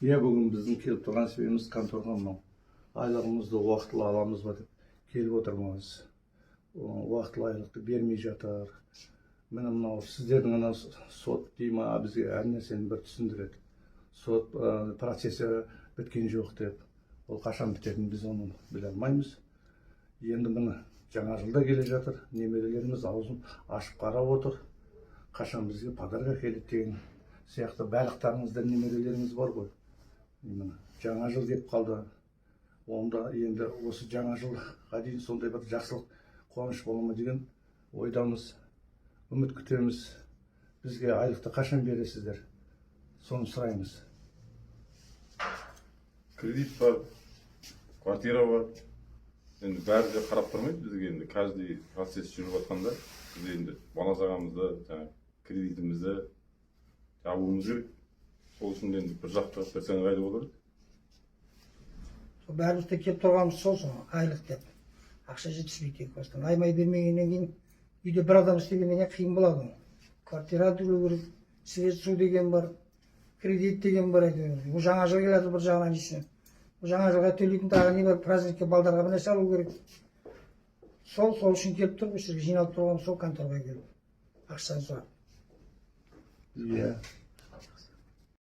Иә, бүгін біздің келіп тұрған себебіміз конторға мынау айлығымызды уақытылы аламыз ба деп келіп отырмыз. Уақытылы айлықты бермей жатыр. Міне мынау сіздердің ана сот дей ма, бізге әр нәрсені бір түсіндіреді. Сот процесі біткен жоқ деп. Ол қашан бітетінін біз оны біле алмаймыз. Енді міне жаңа жылда келе жатыр. Немерелеріміз аузын ашып қарап отыр. Қашан бізге подарка келеді деген сияқты барлықтарыңызда немерелеріңіз бар ғой. Жаңа жыл деп қалды. Онда енді осы жаңа жылға дейін сондай бір жақсылық, қуаныш бола ма деген ойдамыз. Үміт күтеміз. Бізге айлықты қашан бересіздер? Соны сұраймыз. Кредит бар, квартира бар. Енді бәрі де қарап тұрмайды бізге, енді каждый процесс жүріп жатқанда біз енді бала шағамызды, кредитімізді жабуымыз керек. Сол үшін енді бір жақты берсең ыңғайлы болар еді. Бәріміз де келіп тұрғанымыз сол айлық деп. Ақша жетіспейді тек бастан. Аймай бермегеннен кейін үйде бір адам істегеннен қиын болады. Квартира төлеу керек, свет, су деген бар, кредит деген бар. Бұл жаңа жыл келеді бір жағынан дейсің. Бұл жаңа жылға төлейтін тағы не бар, праздникке балдарға бір нәрсе алу керек. Сол үшін келіп тұрмыз, жиналып тұрғанымыз сол конторға келіп. Ақшаны сұрап. Иә.